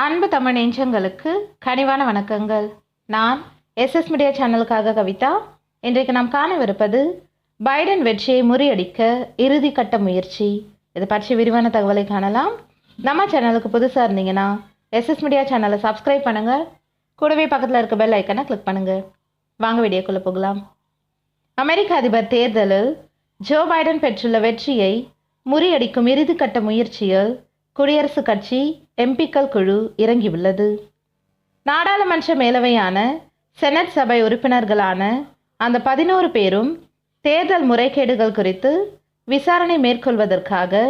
அன்பு தமிழ் நெஞ்சங்களுக்கு கனிவான வணக்கங்கள். நான் எஸ்எஸ் மீடியா சேனலுக்காக கவிதா. இன்றைக்கு நாம் காணவிருப்பது பைடன் வெற்றியை முறியடிக்க இறுதி கட்ட முயற்சி. இது பற்றி விரிவான தகவலை காணலாம். நம்ம சேனலுக்கு புதுசாக இருந்தீங்கன்னா எஸ்எஸ் மீடியா சேனலை சப்ஸ்கிரைப் பண்ணுங்கள். கூடவே பக்கத்தில் இருக்க பெல் ஐக்கனை கிளிக் பண்ணுங்கள். வாங்க வீடியோக்குள்ளே போகலாம். அமெரிக்க அதிபர் தேர்தலில் ஜோ பைடன் பெற்றுள்ள வெற்றியை முறியடிக்கும் இறுதி கட்ட முயற்சியில் குடியரசுக் கட்சி எம்பிக்கள் குழு இறங்கியுள்ளது. நாடாளுமன்ற மேலவையான செனட் சபை உறுப்பினர்களான அந்த 11 பேரும் தேர்தல் முறைகேடுகள் குறித்து விசாரணை மேற்கொள்வதற்காக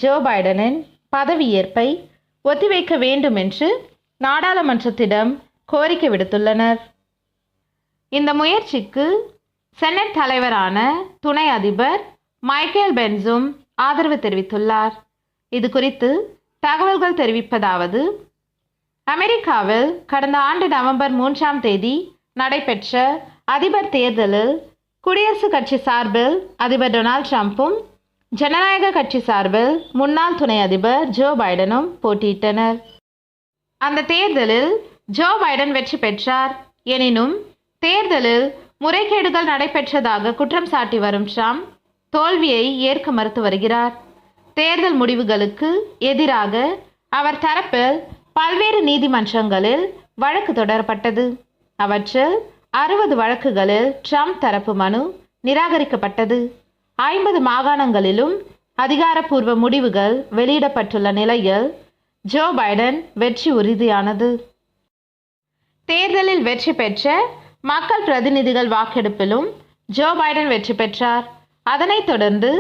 ஜோ பைடனின் பதவியேற்பை ஒத்திவைக்க வேண்டும் என்று நாடாளுமன்றத்திடம் கோரிக்கை விடுத்துள்ளனர். இந்த முயற்சிக்கு செனட் தலைவரான துணை அதிபர் மைக்கேல் பென்ஸும் ஆதரவு தெரிவித்துள்ளார். இது குறித்து தகவல்கள் தெரிவிப்பதாவது: அமெரிக்காவில் கடந்த ஆண்டு நவம்பர் 3ஆம் தேதி நடைபெற்ற அதிபர் தேர்தலில் குடியரசுக் கட்சி சார்பில் அதிபர் டொனால்ட் ட்ரம்ப்பும் ஜனநாயக கட்சி சார்பில் முன்னாள் துணை அதிபர் ஜோ பைடனும் போட்டியிட்டனர். அந்த தேர்தலில் ஜோ பைடன் வெற்றி பெற்றார். எனினும் தேர்தலில் முறைகேடுகள் நடைபெற்றதாக குற்றம் சாட்டி வரும் ட்ரம்ப் தோல்வியை ஏற்க மறுத்து வருகிறார். தேர்தல் முடிவுகளுக்கு எதிராக அவர் தரப்பில் பல்வேறு நீதிமன்றங்களில் வழக்கு தொடரப்பட்டது. அவற்றில் 60 வழக்குகளில் ட்ரம்ப் தரப்பு மனு நிராகரிக்கப்பட்டது. 50 மாகாணங்களிலும் அதிகாரப்பூர்வ முடிவுகள் வெளியிடப்பட்டுள்ள நிலையில் ஜோ பைடன் வெற்றி உறுதியானது. தேர்தலில் வெற்றி பெற்ற மக்கள் பிரதிநிதிகள் வாக்கெடுப்பிலும் ஜோ பைடன் வெற்றி பெற்றார். அதனைத் தொடர்ந்து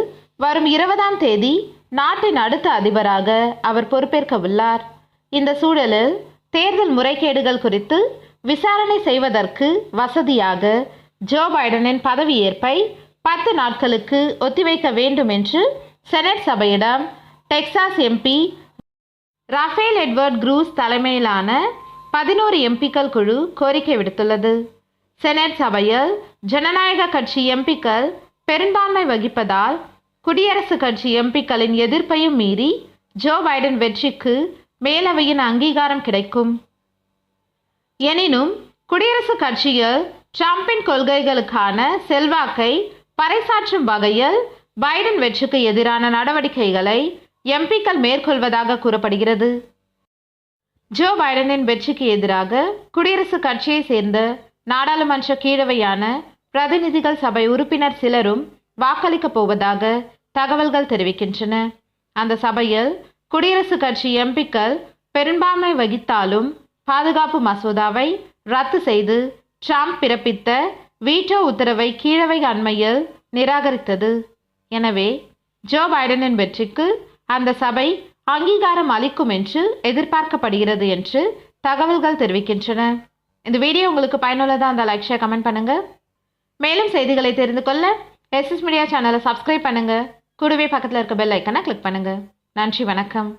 வரும் 20ஆம் தேதி நாட்டின் அடுத்த அதிபராக அவர் பொறுப்பேற்க உள்ளார். இந்த சூழலில் தேர்தல் முறைகேடுகள் குறித்து விசாரணை செய்வதற்கு வசதியாக ஜோ பைடனின் பதவியேற்பை 10 நாட்களுக்கு ஒத்திவைக்க வேண்டும் என்று செனட் சபையிடம் Texas MP Rafael Edward Cruz தலைமையிலான 11 எம்பிக்கள் குழு கோரிக்கை விடுத்துள்ளது. செனட் சபையில் ஜனநாயக கட்சி எம்பிக்கள் பெரும்பான்மை வகிப்பதால் குடியரசுக் கட்சி எம்பிக்களின் எதிர்ப்பையும் மீறி ஜோ பைடன் வெற்றிக்கு மேலவையின் அங்கீகாரம் கிடைக்கும். எனினும் குடியரசுக் கட்சியில் ட்ரம்பின் கொள்கைகளுக்கான செல்வாக்கை பறைசாற்றும் வகையில் பைடன் வெற்றிக்கு எதிரான நடவடிக்கைகளை எம்பிக்கள் மேற்கொள்வதாக கூறப்படுகிறது. ஜோ பைடனின் வெற்றிக்கு எதிராக குடியரசுக் கட்சியை சேர்ந்த நாடாளுமன்ற கீழவையான பிரதிநிதிகள் சபை உறுப்பினர் சிலரும் வாக்களிக்கப் போவதாக தகவல்கள் தெரிவிக்கின்றன. அந்த சபையில் குடியரசுக் கட்சி எம்பிக்கள் பெரும்பான்மை வகித்தாலும் பாதுகாப்பு மசோதாவை ரத்து செய்து ட்ரம்ப் பிறப்பித்த வீட்டோ உத்தரவை கீழவை அண்மையில் நிராகரித்தது. எனவே ஜோ பைடனின் வெற்றிக்கு அந்த சபை அங்கீகாரம் அளிக்கும் என்று எதிர்பார்க்கப்படுகிறது என்று தகவல்கள் தெரிவிக்கின்றன. இந்த வீடியோ உங்களுக்கு பயனுள்ளதாக இருந்தால் லைக், ஷேர், கமெண்ட் பண்ணுங்க. மேலும் செய்திகளை தெரிந்து கொள்ள எஸ்எஸ் மீடியா சேனலை சப்ஸ்கிரைப் பண்ணுங்க. கூடவே பக்கத்தில் இருக்க பெல் ஐக்கனை கிளிக் பண்ணுங்க. நன்றி, வணக்கம்.